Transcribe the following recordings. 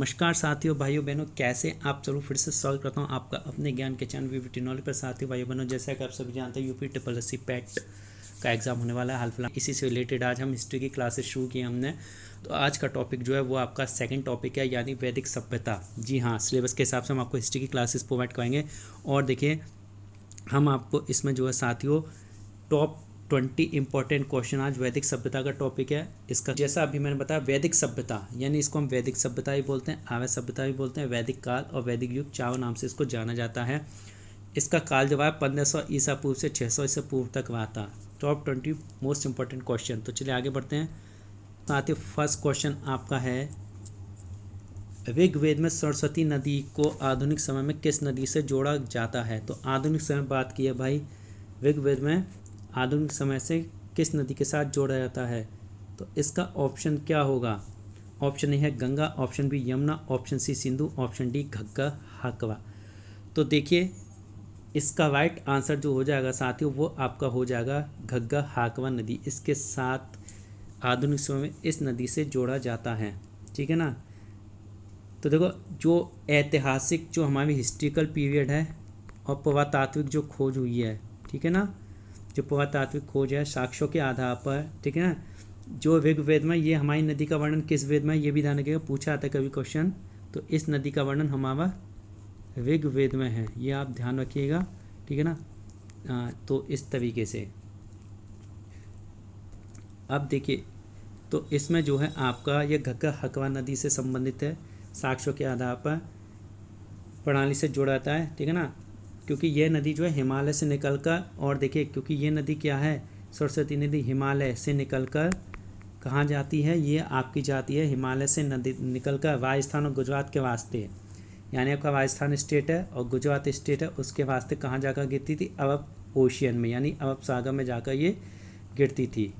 नमस्कार साथियों भाइयों बहनों, कैसे आप चलो फिर से स्वागत करता हूँ आपका अपने ज्ञान के चैनल वीवीटी नॉलेज पर। साथियों भाइयों बहनों, जैसा कि आप सभी जानते हैं यूपी ट्रिपल एससी पैट का एग्ज़ाम होने वाला है हाल फिलहाल। इसी से रिलेटेड आज हम हिस्ट्री की क्लासेस शुरू की हमने। तो आज का टॉपिक जो है वो आपका सेकंड टॉपिक है, यानी वैदिक सभ्यता। जी हाँ, सिलेबस के हिसाब से हम आपको हिस्ट्री की क्लासेस प्रोवाइड कराएंगे। और देखिए, हम आपको इसमें जो है साथियों टॉप 20 इंपॉर्टेंट क्वेश्चन, आज वैदिक सभ्यता का टॉपिक है। इसका जैसा अभी मैंने बताया, वैदिक सभ्यता यानी इसको हम वैदिक सभ्यता ही बोलते हैं, आर्य सभ्यता भी बोलते हैं, वैदिक काल और वैदिक युग चारों नाम से इसको जाना जाता है। इसका काल जो है 1500 ईसा पूर्व से 600 ईसा पूर्व तक हुआ था। Top 20 most important question. तो चलिए आगे बढ़ते हैं। साथ ही फर्स्ट क्वेश्चन आपका है, ऋग्वेद में सरस्वती नदी को आधुनिक समय में किस नदी से जोड़ा जाता है? तो आधुनिक समय बात की है भाई, ऋग्वेद में आधुनिक समय से किस नदी के साथ जोड़ा जाता है? तो इसका ऑप्शन क्या होगा? ऑप्शन ए है Ganga, option B Yamuna, option C Sindhu, option D Ghaggar Hakra. तो देखिए, इसका राइट आंसर जो हो जाएगा साथियों वो आपका हो जाएगा घग्गर हाकवा नदी। इसके साथ आधुनिक समय में इस नदी से जोड़ा जाता है, ठीक है ना। तो देखो, जो ऐतिहासिक जो हमारी हिस्ट्रिकल पीरियड है और पुरातात्विक जो खोज हुई है, ठीक है ना, जो पुरातात्विक खोज है साक्ष्यों के आधार पर, ठीक है ना, जो ऋग्वेद में ये हमारी नदी का वर्णन किस वेद में, ये भी ध्यान रखिएगा, पूछा आता है कभी क्वेश्चन। तो इस नदी का वर्णन हमारा ऋग्वेद में है, ये आप ध्यान रखिएगा, ठीक है ना। तो इस तरीके से अब देखिए, तो इसमें जो है आपका ये घग्गर हाकवा नदी से संबंधित है, साक्ष्यों के आधार पर प्रणाली से जोड़ा जाता है, ठीक है ना। क्योंकि यह नदी जो है हिमालय से निकलकर, और देखिए क्योंकि ये नदी क्या है, सरस्वती नदी हिमालय से निकलकर कहाँ जाती है, ये आपकी जाती है हिमालय से नदी निकलकर राजस्थान और गुजरात के वास्ते, यानी आपका राजस्थान स्टेट है और गुजरात स्टेट है, उसके वास्ते कहाँ जाकर गिरती थी, अरब ओशियन में, यानी अरब सागर में जाकर ये गिरती थी।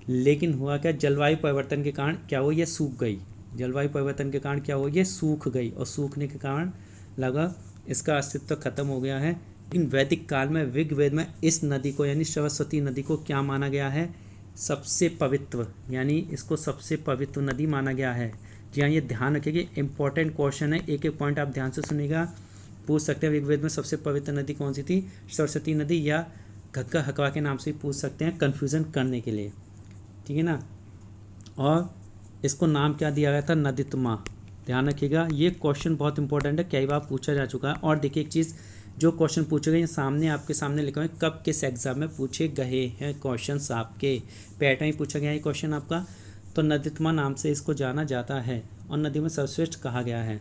लेकिन हुआ क्या, जलवायु परिवर्तन के कारण क्या हुआ, ये सूख गई। जलवायु परिवर्तन के कारण क्या हुआ, ये सूख गई, और सूखने के कारण लगा इसका अस्तित्व खत्म हो गया है। लेकिन वैदिक काल में ऋग्वेद में इस नदी को यानी सरस्वती नदी को क्या माना गया है, सबसे पवित्र, यानी इसको सबसे पवित्र नदी माना गया है। जी हाँ, ये ध्यान रखिए, इंपॉर्टेंट क्वेश्चन है, एक एक पॉइंट आप ध्यान से सुनिएगा। पूछ सकते हैं ऋग्वेद में सबसे पवित्र नदी कौन सी थी, सरस्वती नदी या घग्गर हाकवा के नाम से पूछ सकते हैं कन्फ्यूज़न करने के लिए, ठीक है ना। और इसको नाम क्या दिया गया था, नदितमा। ध्यान रखिएगा, ये क्वेश्चन बहुत इंपॉर्टेंट है, कई बार पूछा जा चुका है। और देखिए एक चीज़, जो क्वेश्चन पूछे गए सामने आपके सामने लिखे हुए कब किस एग्जाम में पूछे गए हैं क्वेश्चन, आपके पैटर्न ही पूछा गया है क्वेश्चन आपका। तो नदितमा नाम से इसको जाना जाता है और नदी में सर्वश्रेष्ठ कहा गया है।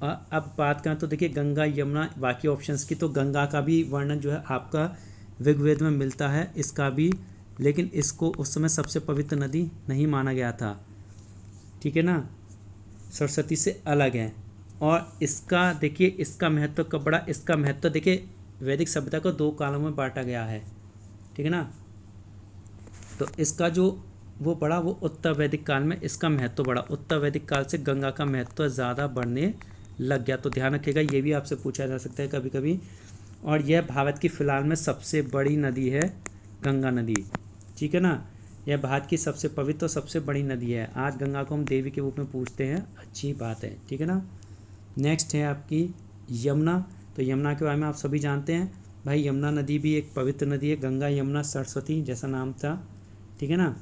और अब बात करें तो देखिए गंगा यमुना बाकी ऑप्शंस की, तो गंगा का भी वर्णन जो है आपका ऋग्वेद में मिलता है, इसका भी, लेकिन इसको उस समय सबसे पवित्र नदी नहीं माना गया था, ठीक है ना, सरस्वती से अलग है। और इसका देखिए, इसका महत्व कब बढ़ा, इसका महत्व देखिए वैदिक सभ्यता को दो कालों में बांटा गया है, ठीक है ना। तो इसका जो वो बढ़ा वो उत्तर वैदिक काल में इसका महत्व बढ़ा, उत्तर वैदिक काल से गंगा का महत्व ज़्यादा बढ़ने लग गया। तो ध्यान रखिएगा, ये भी आपसे पूछा जा सकता है कभी कभी। और यह भारत की फिलहाल में सबसे बड़ी नदी है गंगा नदी, ठीक है ना। यह भारत की सबसे पवित्र और सबसे बड़ी नदी है। आज गंगा को हम देवी के रूप में पूजते हैं, अच्छी बात है, ठीक है ना। नेक्स्ट है आपकी यमुना। तो यमुना के बारे में आप सभी जानते हैं भाई, यमुना नदी भी एक पवित्र नदी है, गंगा यमुना सरस्वती जैसा नाम था, ठीक है ना।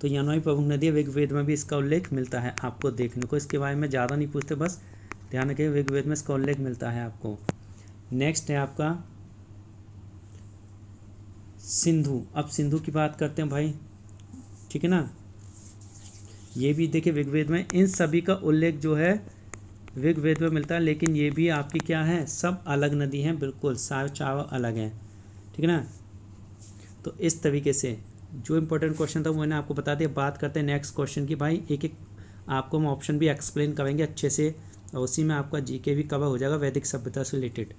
तो यमुना भी प्रमुख नदी है, ऋग्वेद में भी इसका उल्लेख मिलता है आपको देखने को। इसके बारे में ज़्यादा नहीं पूछते, बस ध्यान रखिए ऋग्वेद में इसका उल्लेख मिलता है आपको। नेक्स्ट है आपका सिंधु। अब सिंधु की बात करते हैं भाई, ठीक है ना। ये भी देखिए ऋग्वेद में इन सभी का उल्लेख जो है ऋग्वेद में मिलता है, लेकिन ये भी आपकी क्या है, सब अलग नदी हैं, बिल्कुल सारे चारों अलग हैं, ठीक है ना। तो इस तरीके से जो इंपॉर्टेंट क्वेश्चन था वो मैंने आपको बता दिया। बात करते हैं नेक्स्ट क्वेश्चन की भाई, एक एक आपको हम ऑप्शन भी एक्सप्लेन करेंगे अच्छे से, और उसी में आपका जीके भी कवर हो जाएगा वैदिक सभ्यता से रिलेटेड।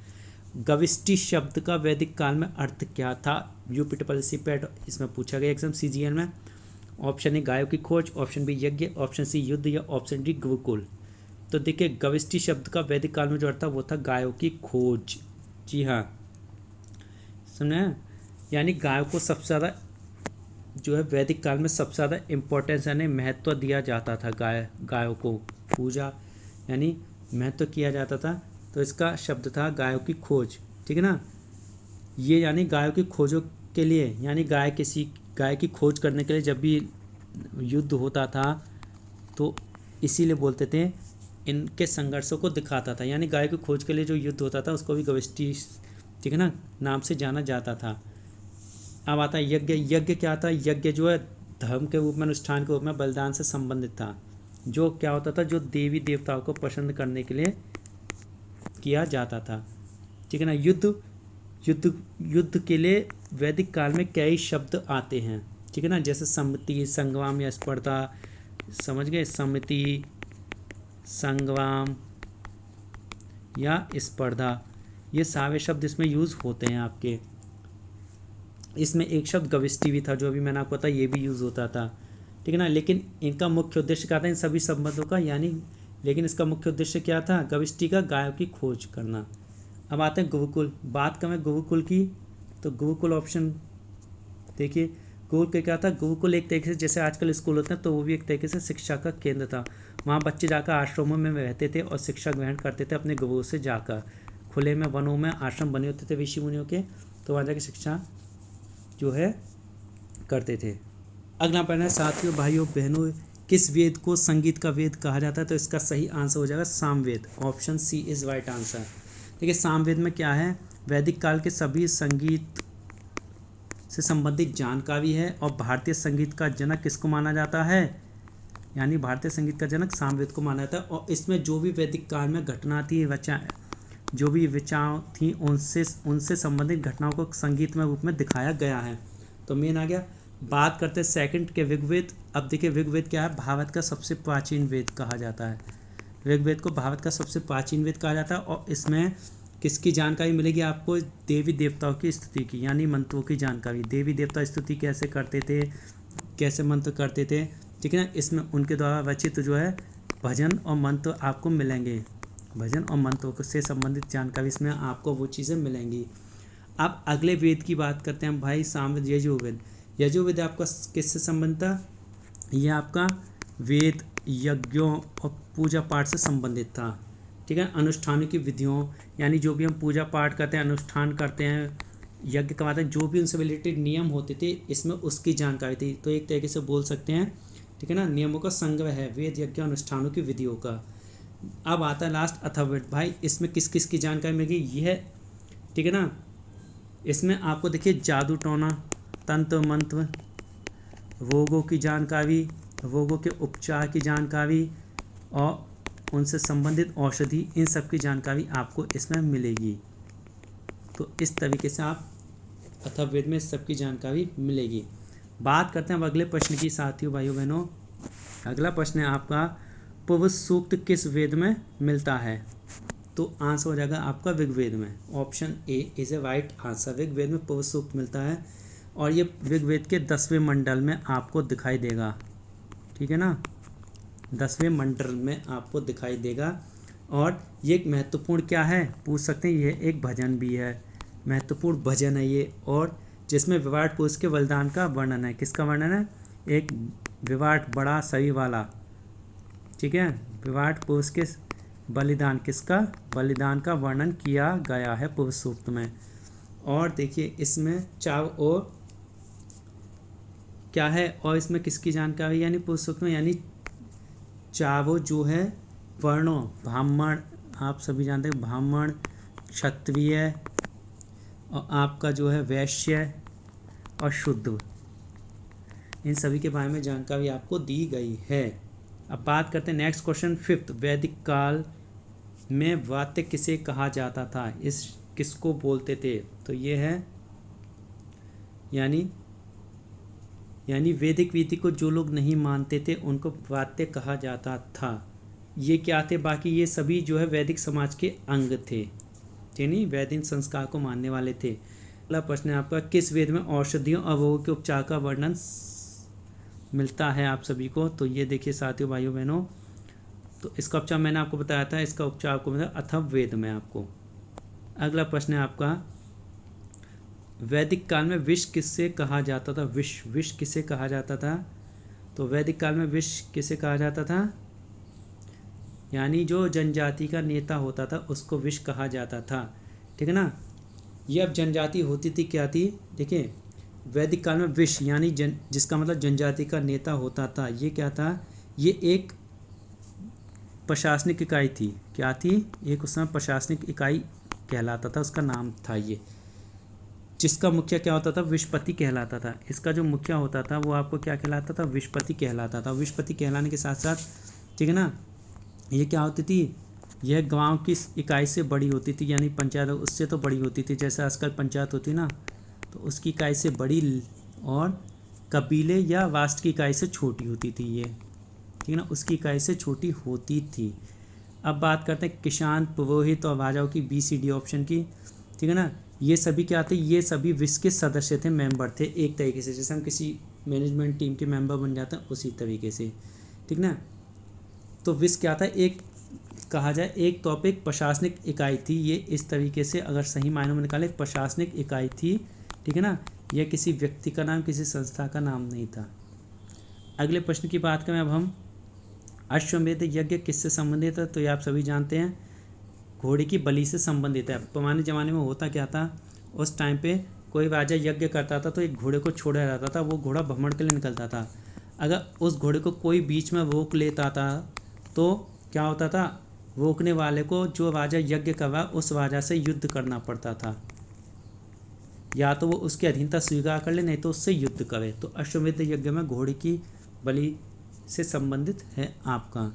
गविष्टि शब्द का वैदिक काल में अर्थ क्या था, यूपी ट्रिपल एससी पैट इसमें पूछा गया एग्जाम सीजीएल में। ऑप्शन ए गायों की खोज, ऑप्शन बी यज्ञ, ऑप्शन सी युद्ध, या ऑप्शन डी गुरुकुल। तो देखिए गविष्टि शब्द का वैदिक काल में जो अर्थ था वो था गायों की खोज। जी हाँ, सुने, यानी गायों को सबसे ज़्यादा जो है वैदिक काल में सबसे ज़्यादा इम्पोर्टेंस यानी महत्व दिया जाता था गायों को पूजा यानी महत्व किया जाता था। तो इसका शब्द था गायों की खोज, ठीक है ना। ये यानी गायों की खोजों के लिए यानी गाय की खोज करने के लिए जब भी युद्ध होता था तो इसीलिए बोलते थे, इनके संघर्षों को दिखाता था। यानी गाय की खोज के लिए जो युद्ध होता था उसको भी गविष्टि, ठीक है ना, नाम से जाना जाता था। अब आता है यज्ञ। यज्ञ क्या था? यज्ञ जो है धर्म के रूप में, अनुष्ठान के रूप में बलिदान से संबंधित था। जो क्या होता था, जो देवी देवताओं को प्रसन्न करने के लिए किया जाता था, ठीक है ना। युद्ध के लिए वैदिक काल में कई शब्द आते हैं, ठीक है ना, जैसे सम्मति, संग्राम या स्पर्धा, समझ गए, सम्मति, संग्राम या स्पर्धा, ये सारे शब्द इसमें यूज़ होते हैं आपके। इसमें एक शब्द गविष्टि भी था जो अभी मैंने आपको बताया, ये भी यूज़ होता था, ठीक है ना। लेकिन इनका मुख्य उद्देश्य क्या था इन सभी संबंधों का, यानी लेकिन इसका मुख्य उद्देश्य क्या था? गविष्टि का गायों की खोज करना। अब आते हैं गुरुकुल। बात करें गुरुकुल की तो गुरुकुल ऑप्शन देखिए, गुरुकुल क्या था? गुरुकुल एक तरीके से जैसे आजकल स्कूल होते हैं तो वो भी एक तरीके से शिक्षा का केंद्र था। वहाँ बच्चे जाकर आश्रमों में रहते थे और शिक्षा ग्रहण करते थे अपने गुरुओं से जाकर। खुले में वनों में आश्रम बने होते थे ऋषि मुनियों के, तो वहाँ जाकर शिक्षा जो है करते थे। अगला प्रश्न है साथियों, भाइयों, बहनों, किस वेद को संगीत का वेद कहा जाता है? तो इसका सही आंसर हो जाएगा Samaveda. Option C is right answer. देखिए सामवेद में क्या है, वैदिक काल के सभी संगीत से संबंधित जानकारी है। और भारतीय संगीत का जनक किसको माना जाता है? यानी भारतीय संगीत का जनक सामवेद को माना जाता है। और इसमें जो भी वैदिक काल में घटना थी, जो भी विचार थी, उनसे संबंधित घटनाओं को संगीत में रूप में दिखाया गया है। तो मेन आ गया। बात करते हैं सेकंड के ऋग्वेद। अब देखिए ऋग्वेद क्या है? भारत का सबसे प्राचीन वेद कहा जाता है। ऋग्वेद को भारत का सबसे प्राचीन वेद कहा जाता है। और इसमें किसकी जानकारी मिलेगी आपको? देवी देवताओं की स्तुति की, यानी मंत्रों की जानकारी। देवी देवता स्तुति कैसे करते थे, कैसे मंत्र करते थे, ठीक है ना। इसमें उनके द्वारा रचित जो है भजन और मंत्र आपको मिलेंगे। भजन और मंत्रों से संबंधित जानकारी इसमें आपको वो चीज़ें मिलेंगी। अब अगले वेद की बात करते हैं भाई, सामवेद, यजुर्वेद। यजुर्वेद आपका किससे संबंधित था? ये आपका वेद, यज्ञों और पूजा पाठ से संबंधित था, ठीक है। अनुष्ठानों की विधियों, यानी जो भी हम पूजा पाठ करते हैं, अनुष्ठान करते हैं, यज्ञ करवाते हैं, जो भी उनसे रिलेटेड नियम होते थे इसमें उसकी जानकारी थी। तो एक तरीके से बोल सकते हैं, ठीक है ना, नियमों का संग्रह है वेद, यज्ञ, अनुष्ठानों की विधियों का। अब आता है लास्ट अथर्ववेद। भाई इसमें किस किस की जानकारी मिलेगी? यह, ठीक है ना, इसमें आपको देखिए जादू टोना, तंत्र मंत्र, रोगों की जानकारी, रोगों के उपचार की जानकारी और उनसे संबंधित औषधि, इन सब की जानकारी आपको इसमें मिलेगी। तो इस तरीके से आप अथर्ववेद में इस सब की जानकारी मिलेगी। बात करते हैं अब अगले प्रश्न की साथियों, भाइयों, बहनों। अगला प्रश्न है आपका, पूर्व सूक्त किस वेद में मिलता है? तो आंसर हो जाएगा आपका ऋग्वेद में। Option A is a right answer. Rigveda में पूर्व सूक्त मिलता है और ये ऋग्वेद के 10वें मंडल में आपको दिखाई देगा, ठीक है ना, 10वें मंडल में आपको दिखाई देगा। और ये एक महत्वपूर्ण क्या है पूछ सकते हैं, ये एक भजन भी है, महत्वपूर्ण भजन है ये, और जिसमें विराट पुरुष के बलिदान का वर्णन है। किसका वर्णन है? एक विराट बड़ा शरीर वाला, ठीक है, विराट पुरुष के बलिदान, किसका बलिदान का वर्णन किया गया है पूर्व सूक्त में। और देखिए इसमें चाव और क्या है, और इसमें किसकी जानकारी, यानी पूर्व सूक्त में, यानी चावो जो है वर्णों, ब्राह्मण, आप सभी जानते हैं, ब्राह्मण, क्षत्रिय और आपका जो है वैश्य और शूद्र, इन सभी के बारे में जानकारी आपको दी गई है। अब बात करते हैं नेक्स्ट क्वेश्चन, फिफ्थ। वैदिक काल में वात्य किसे कहा जाता था? इस किसको बोलते थे? तो ये है यानी वैदिक रीति को जो लोग नहीं मानते थे उनको वात्य कहा जाता था। ये क्या थे? बाकी ये सभी जो है वैदिक समाज के अंग थे, यानी वैदिक संस्कार को मानने वाले थे। अगला प्रश्न है आपका, किस वेद में औषधियों और रोगों के उपचार का वर्णन मिलता है आप सभी को? तो ये देखिए साथियों, भाइयों, बहनों, तो इसका उपचार मैंने आपको बताया था, इसका उपचार आपको मिला अथर्ववेद में आपको। अगला प्रश्न है आपका, वैदिक काल में विष किससे कहा जाता था? विष विष किसे कहा जाता था? तो वैदिक काल में विष किसे कहा जाता था? यानी जो जनजाति का नेता होता था उसको विष कहा जाता था, ठीक है ना। ये अब जनजाति होती थी क्या थी? देखिए वैदिक काल में विष यानी जिसका मतलब जनजाति का नेता होता था, ये क्या था? ये एक प्रशासनिक इकाई थी। क्या थी? एक उस समय प्रशासनिक इकाई कहलाता था, उसका नाम था ये, जिसका मुखिया क्या होता था? विषपति कहलाता था। इसका जो मुखिया होता था वो आपको क्या कहलाता था? विषपति कहलाता था। विषपति कहलाने के साथ साथ, ठीक है ना, ये क्या होती थी? यह गांव की इकाई से बड़ी होती थी, यानी पंचायत उससे तो बड़ी होती थी। जैसे आजकल पंचायत होती ना, तो उसकी इकाई से बड़ी, और कबीले या वास्ट की इकाई से छोटी होती थी ये, ठीक है ना, उसकी इकाई से छोटी होती थी। अब बात करते हैं किसान, पुरोहित और राजाओं की, BCD ऑप्शन की, ठीक है ना। ये सभी क्या थे? ये सभी विश के सदस्य थे, मेंबर थे, एक तरीके से जैसे हम किसी मैनेजमेंट टीम के मेंबर बन जाते हैं उसी तरीके से, ठीक ना। तो विश क्या था? एक कहा जाए एक टॉपिक प्रशासनिक इकाई थी ये, इस तरीके से अगर सही मायनों में निकाले प्रशासनिक इकाई थी, ठीक है ना। यह किसी व्यक्ति का नाम, किसी संस्था का नाम नहीं था। अगले प्रश्न की बात करें अब हम, अश्वमेध यज्ञ किससे संबंधित है? तो ये आप सभी जानते हैं, घोड़े की बलि से संबंधित है। पुराने ज़माने में होता क्या था? उस टाइम पे कोई राजा यज्ञ करता था तो एक घोड़े को छोड़ा जाता था, वो घोड़ा भ्रमण के लिए निकलता था। अगर उस घोड़े को कोई बीच में रोक लेता था तो क्या होता था? रोकने वाले को, जो राजा यज्ञ कर रहा उस राजा से युद्ध करना पड़ता था, या तो वो उसकी अधीनता स्वीकार कर ले, नहीं तो उससे युद्ध करे। तो अश्वमेध यज्ञ में घोड़े की बलि से संबंधित है आपका।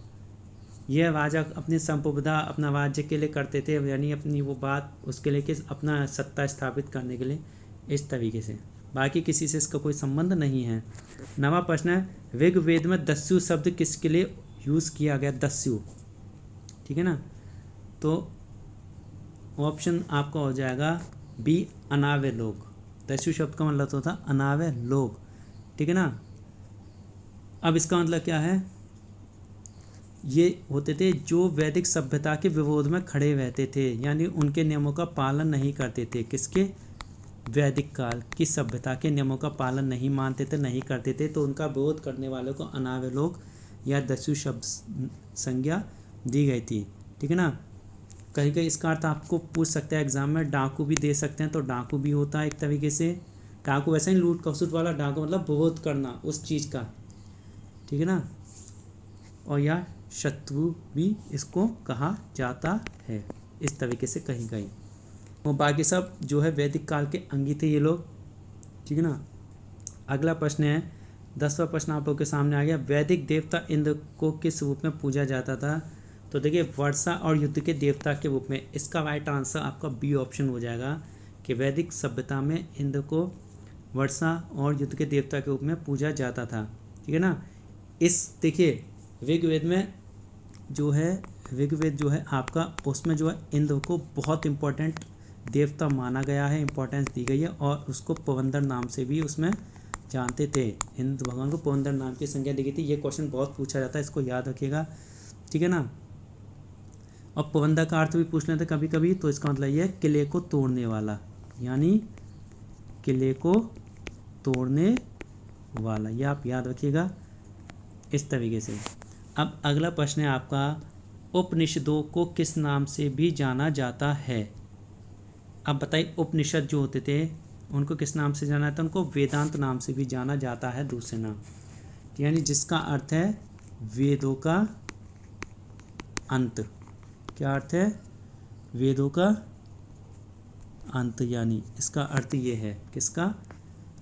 यह राजा अपनी संप्रभुता अपना राज्य के लिए करते थे, यानी अपनी वो बात उसके लिए कि अपना सत्ता स्थापित करने के लिए, इस तरीके से। बाकी किसी से इसका कोई संबंध नहीं है। नवा प्रश्न है, ऋग्वेद में दस्यु शब्द किसके लिए यूज़ किया गया? दस्यु, ठीक है ना। तो ऑप्शन आपका हो जाएगा B, अनार्य लोग। दस्यु शब्द का मतलब होता अनार्य लोग, ठीक है ना। अब इसका मतलब क्या है? ये होते थे जो वैदिक सभ्यता के विरोध में खड़े रहते थे, यानी उनके नियमों का पालन नहीं करते थे। किसके? वैदिक काल की सभ्यता के नियमों का पालन नहीं मानते थे, नहीं करते थे, तो उनका विरोध करने वालों को अनार्य लोग या दस्यु शब्द संज्ञा दी गई थी, ठीक है ना। कहीं कहीं इसका अर्थ आपको पूछ सकता है एग्जाम में, डाकू भी दे सकते हैं, तो डाकू भी होता है एक तरीके से। डाकू वैसे ही लूट खसुट वाला डाकू, मतलब विरोध करना उस चीज़ का, ठीक है ना। और या शत्रु भी इसको कहा जाता है, इस तरीके से कहीं कहीं। वो बाकी सब जो है वैदिक काल के अंगी थे ये लोग, ठीक है ना। अगला प्रश्न है, 10वां प्रश्न आप लोग के सामने आ गया। वैदिक देवता इंद्र को किस रूप में पूजा जाता था? तो देखिए वर्षा और युद्ध के देवता के रूप में। इसका राइट आंसर आपका B ऑप्शन हो जाएगा कि वैदिक सभ्यता में इंद्र को वर्षा और युद्ध के देवता के रूप में पूजा जाता था, ठीक है ना। इस देखिए ऋग्वेद में जो है, ऋग्वेद जो है आपका, उसमें जो है इंद्र को बहुत इम्पोर्टेंट देवता माना गया है, इम्पोर्टेंस दी गई है, और उसको पवंदर नाम से भी उसमें जानते थे। इंद्र भगवान को पवंदर नाम की संज्ञा दी गई थी। ये क्वेश्चन बहुत पूछा जाता है, इसको याद रखिएगा, ठीक है ना। और पवंदर का अर्थ भी पूछ लेते कभी कभी, तो इसका मतलब ये है किले को तोड़ने वाला, यानी किले को तोड़ने वाला, ये आप याद रखिएगा इस तरीके से। अब अगला प्रश्न है आपका, उपनिषदों को किस नाम से भी जाना जाता है? अब बताइए, उपनिषद जो होते थे उनको किस नाम से जाना जाता है? उनको वेदांत नाम से भी जाना जाता है, दूसरे नाम, यानी जिसका अर्थ है वेदों का अंत। क्या अर्थ है? वेदों का अंत, यानी इसका अर्थ ये है किसका?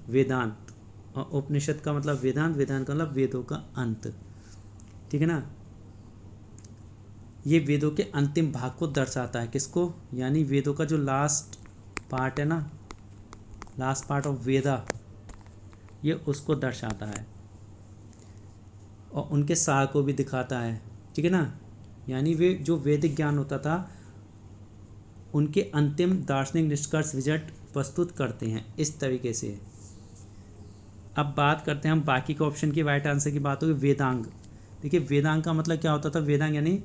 वेदांत। और उपनिषद का मतलब वेदांत, वेदांत का मतलब वेदों का अंत, ठीक है ना। ये वेदों के अंतिम भाग को दर्शाता है, किसको? यानी वेदों का जो लास्ट पार्ट है ना, लास्ट पार्ट ऑफ वेदा, ये उसको दर्शाता है और उनके सार को भी दिखाता है, ठीक है ना। यानी वे जो वैदिक ज्ञान होता था उनके अंतिम दार्शनिक निष्कर्ष रिजल्ट प्रस्तुत करते हैं, इस तरीके से। अब बात करते हैं हम बाकी के ऑप्शन की। राइट आंसर की बात होगी वेदांग। देखिए वेदांग का मतलब क्या होता था? वेदांग यानी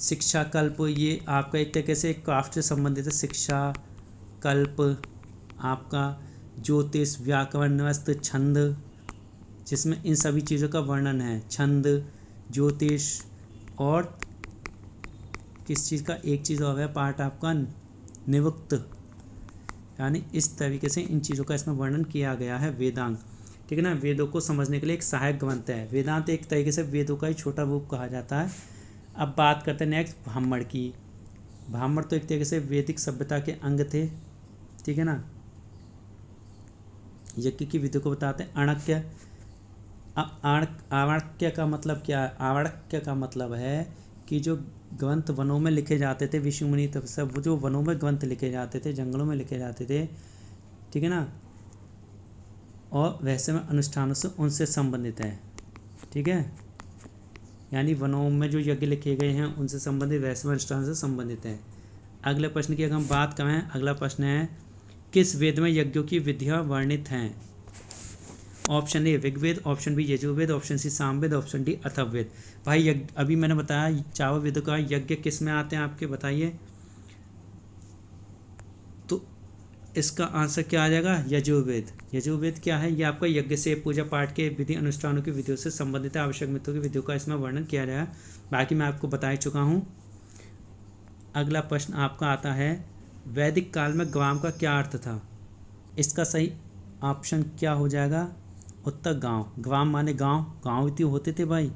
शिक्षा कल्प, ये आपका एक तरीके से क्राफ्ट से संबंधित है। शिक्षा कल्प, आपका ज्योतिष, व्याकरण, वस्तु, छंद, जिसमें इन सभी चीज़ों का वर्णन है। छंद, ज्योतिष और किस चीज़ का, एक चीज़ और है पार्ट आपका निवृत्त, यानी इस तरीके से इन चीज़ों का इसमें वर्णन किया गया है वेदांग। ठीक है ना। वेदों को समझने के लिए एक सहायक ग्रंथ है। वेदांत एक तरीके से वेदों का ही छोटा रूप कहा जाता है। अब बात करते हैं नेक्स्ट ब्राह्मण की। ब्राह्मण तो एक तरीके से वैदिक सभ्यता के अंग थे। ठीक है ना। यज्ञ की विधि को बताते हैं। अणक्य। अब आवाक्य का मतलब क्या है? आवाक्य का मतलब है कि जो ग्रंथ वनों में लिखे जाते थे, ऋषि मुनि तब सब वो जो वनों में ग्रंथ लिखे जाते थे, जंगलों में लिखे जाते थे, ठीक है ना, और वैसे में अनुष्ठानों से उनसे संबंधित है। ठीक है, यानी वनों में जो यज्ञ लिखे गए हैं उनसे संबंधित, वैसे में अनुष्ठानों से संबंधित है। अगले प्रश्न की अगर हम बात करें, अगला प्रश्न है किस वेद में यज्ञों की विधियाँ वर्णित हैं? Option A Rigveda, option B Yajurveda, option C Samaveda, option D Atharvaveda. भाई अभी मैंने बताया चारों वेदों का यज्ञ किस में आते हैं आपके, बताइए। तो इसका आंसर क्या आ जाएगा? यजुर्वेद। यजुर्वेद क्या है? ये आपका यज्ञ से पूजा पाठ के विधि अनुष्ठानों की विधियों से संबंधित है। आवश्यक मित्रों की विधियों का इसमें वर्णन किया जाएगा। बाकी मैं आपको बता ही चुका हूँ। अगला प्रश्न आपका आता है वैदिक काल में ग्राम का क्या अर्थ था? इसका सही ऑप्शन क्या हो जाएगा? उत्तर गांव। ग्राम माने गांव, गांव इतने होते थे भाई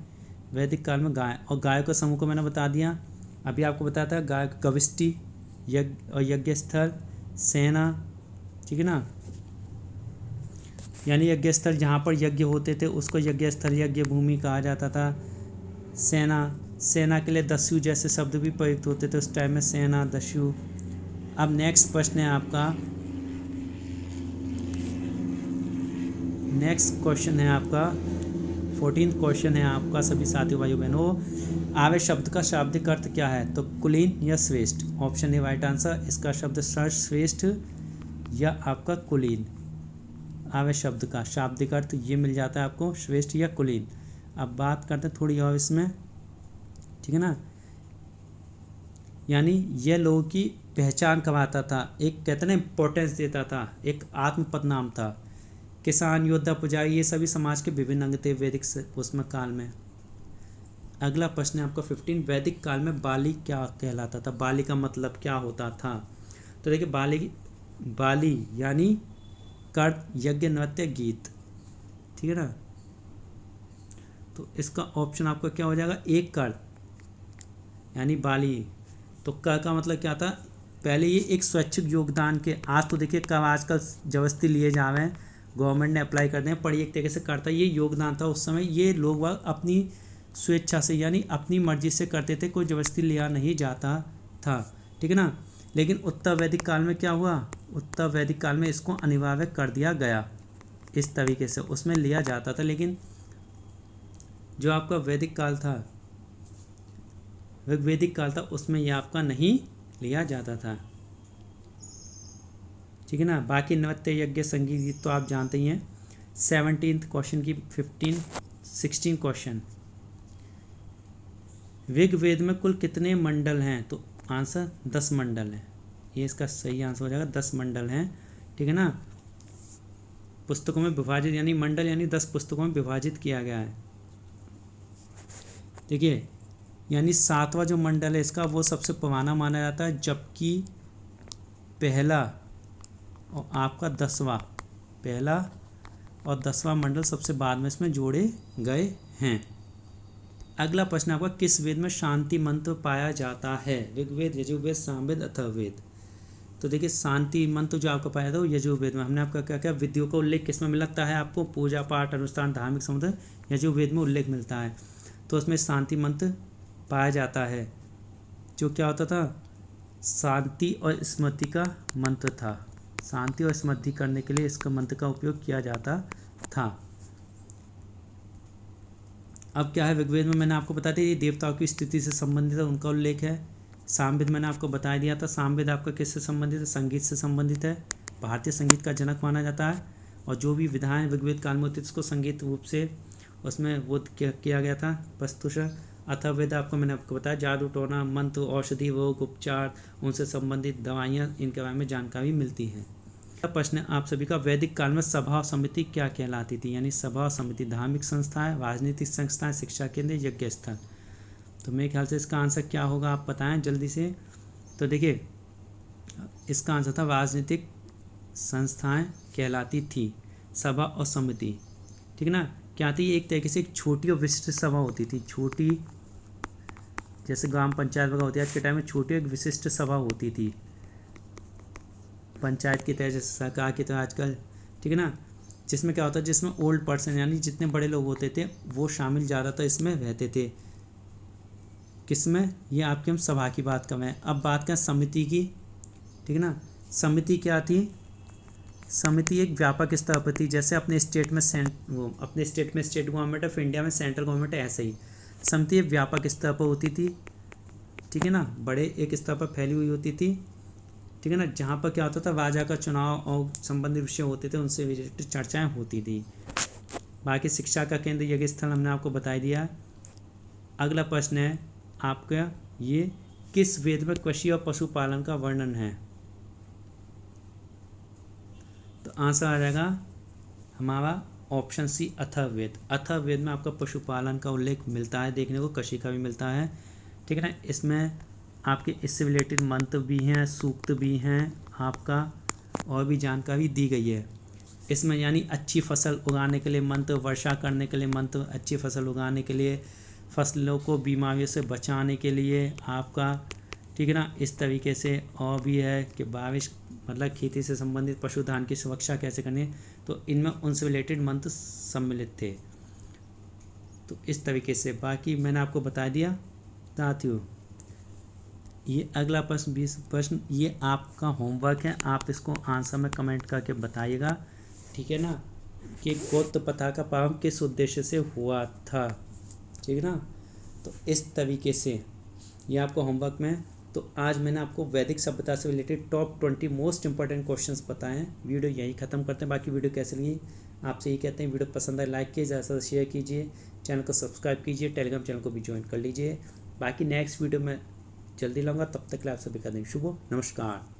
वैदिक काल में। गाय और गायों का समूह को मैंने बता दिया। अभी आपको बताया था गाय गविष्टि, यज्ञ और यज्ञ स्थल, सेना। ठीक है ना, यानी यज्ञ स्थल जहाँ पर यज्ञ होते थे उसको यज्ञ स्थल, यज्ञ भूमि कहा जाता था। सेना, सेना के लिए दस्यु जैसे शब्द भी प्रयुक्त होते थे उस टाइम में, सेना, दस्यु। अब नेक्स्ट प्रश्न है आपका, नेक्स्ट क्वेश्चन है आपका 14th क्वेश्चन है आपका सभी साथियों भाइयों बहनों। आवे शब्द का शाब्दिक अर्थ क्या है? तो कुलीन या श्रेष्ठ। Option A right answer. इसका शब्द श्रेष्ठ या आपका कुलीन। आवे शब्द का शाब्दिक अर्थ ये मिल जाता है आपको, श्रेष्ठ या कुलीन। अब बात करते हैं थोड़ी और इसमें, ठीक है ना। यानी यह लोगों की पहचान करवाता था, एक कहते ना इम्पोर्टेंस देता था, एक आत्मपद नाम था। किसान, योद्धा, पुजारी, ये सभी समाज के विभिन्न अंग थे वैदिक उसमें काल में। अगला प्रश्न है आपका 15, वैदिक काल में बाली क्या कहलाता था? बाली का मतलब क्या होता था? तो देखिए बाली यानी कर, यज्ञ, नृत्य, गीत। ठीक है ना। तो इसका ऑप्शन आपका क्या हो जाएगा? एक कर यानी बाली। तो कर का मतलब क्या था? पहले ये एक स्वैच्छिक योगदान के, आज तो देखिए कब आजकल जबरदस्ती लिए जा रहे हैं, गवर्नमेंट ने अप्लाई कर दिए, पर ये एक तरीके से करता ये योगदान था। उस समय ये लोग अपनी स्वेच्छा से यानी अपनी मर्जी से करते थे, कोई जबरदस्ती लिया नहीं जाता था। ठीक है ना। लेकिन उत्तर वैदिक काल में क्या हुआ? उत्तर वैदिक काल में इसको अनिवार्य कर दिया गया इस तरीके से, उसमें लिया जाता था। लेकिन जो आपका वैदिक काल था, वैदिक काल था, उसमें यह आपका नहीं लिया जाता था। ठीक है ना। बाकी नृत्य, यज्ञ, संगीत, गीत तो आप जानते ही हैं। 17th क्वेश्चन की 16 क्वेश्चन, ऋग्वेद में कुल कितने मंडल हैं? तो आंसर 10 मंडल हैं। ये इसका सही आंसर हो जाएगा, 10 मंडल हैं। ठीक है ना। पुस्तकों में विभाजित, यानी मंडल यानी 10 पुस्तकों में विभाजित किया गया है। देखिए, यानी 7वां जो मंडल है इसका वो सबसे पुराना माना जाता है, जबकि पहला और आपका 10वां, पहला और 10वां मंडल सबसे बाद में इसमें जोड़े गए हैं। अगला प्रश्न आपका किस वेद में शांति मंत्र पाया जाता है? ऋग्वेद, यजुर्वेद, सामवेद, अथर्ववेद। तो देखिए शांति मंत्र जो आपका पाया था वो यजुर्वेद में। हमने आपका क्या क्या विधियों का उल्लेख किस में मिलता है? आपको पूजा पाठ, अनुष्ठान, धार्मिक समुदाय, यजुर्वेद में उल्लेख मिलता है। तो उसमें शांति मंत्र पाया जाता है, जो क्या होता था? शांति और स्मृति का मंत्र था। शांति और स्मृति करने के लिए इसका मंत्र का उपयोग किया जाता था। अब क्या है, ऋग्वेद में मैंने आपको बता दिया ये देवताओं की स्थिति से संबंधित है, उनका उल्लेख है। सामवेद मैंने आपको बता दिया था। सामवेद आपका किससे संबंधित है? संगीत से संबंधित है। भारतीय संगीत का जनक माना जाता है, और जो भी विधाएं ऋग्वेद काल में होती थी उसको संगीत रूप से उसमें वो किया गया था प्रस्तुत। अथर्ववेद आपको मैंने आपको बताया जादू टोना, मंत्र, औषधि, रोग उपचार, उनसे संबंधित दवाइयाँ, इनके बारे में जानकारी मिलती है। प्रश्न है आप सभी का, वैदिक काल में सभा और समिति क्या कहलाती थी? यानी सभा और समिति धार्मिक संस्थाएं, राजनीतिक संस्थाएं, शिक्षा केंद्र, यज्ञ स्थल। तो मेरे ख्याल से इसका आंसर क्या होगा, आप बताएं जल्दी से। तो देखिए इसका आंसर था राजनीतिक संस्थाएं कहलाती थी सभा और समिति, ठीक है ना। क्या थी? एक तरीके से एक छोटी और विशिष्ट सभा होती थी, छोटी जैसे ग्राम पंचायत वगैरह होती है आज के टाइम में, छोटी एक विशिष्ट सभा होती थी पंचायत की तरह, जैसे सरकार की तरह आजकल, ठीक है ना। जिसमें क्या होता है, जिसमें ओल्ड पर्सन यानी जितने बड़े लोग होते थे वो शामिल ज़्यादातर इसमें रहते थे। किसमें? ये आपके हम सभा की बात कर रहे हैं। अब बात करें समिति की, ठीक है ना। समिति क्या थी? समिति एक व्यापक स्तर पर थी, जैसे अपने स्टेट में स्टेट गवर्नमेंट ऑफ इंडिया में सेंट्रल गवर्नमेंट है, ऐसे ही समिति एक व्यापक स्तर पर होती थी, ठीक है ना, बड़े एक स्तर पर फैली हुई होती थी, ठीक है ना। जहाँ पर क्या होता था, राजा का चुनाव और संबंधित विषय होते थे, उनसे रिलेटेड चर्चाएं होती थी। बाकी शिक्षा का केंद्र यज्ञ स्थल हमने आपको बता दिया। अगला प्रश्न है आपका, ये किस वेद में कृषि और पशुपालन का वर्णन है? तो आंसर आ जाएगा हमारा ऑप्शन सी, अथर्ववेद। अथर्ववेद में आपका पशुपालन का उल्लेख मिलता है देखने को, कृषि का भी मिलता है, ठीक है ना। इसमें आपके इससे रिलेटेड मंत्र भी हैं, सूक्त भी हैं, आपका और भी जानकारी दी गई है इसमें। यानी अच्छी फसल उगाने के लिए मंत्र, वर्षा करने के लिए मंत्र, अच्छी फसल उगाने के लिए, फसलों को बीमारियों से बचाने के लिए आपका, ठीक है ना, इस तरीके से। और भी है कि बारिश मतलब खेती से संबंधित, पशुधन की सुरक्षा कैसे करनी है, तो इनमें उनसे रिलेटेड मंत्र सम्मिलित थे। तो इस तरीके से बाकी मैंने आपको बता दिया साथियों। ये अगला प्रश्न 20 प्रश्न, ये आपका होमवर्क है, आप इसको आंसर में कमेंट करके बताइएगा, ठीक है ना, कि गोत्र प्रथा का प्रारंभ किस उद्देश्य से हुआ था, ठीक है ना। तो इस तरीके से ये आपको होमवर्क में। तो आज मैंने आपको वैदिक सभ्यता से related top 20 most important questions बताए हैं। वीडियो यही ख़त्म करते हैं। बाकी वीडियो कैसे लगी आपसे ये कहते हैं, वीडियो पसंद आए लाइक कीजिए, ज़्यादा से शेयर कीजिए, चैनल को सब्सक्राइब कीजिए, टेलीग्राम चैनल को भी ज्वाइन कर लीजिए। बाकी नेक्स्ट वीडियो में जल्दी लाऊंगा, तब तक के लिए आप सभी का दिन शुभ हो। नमस्कार।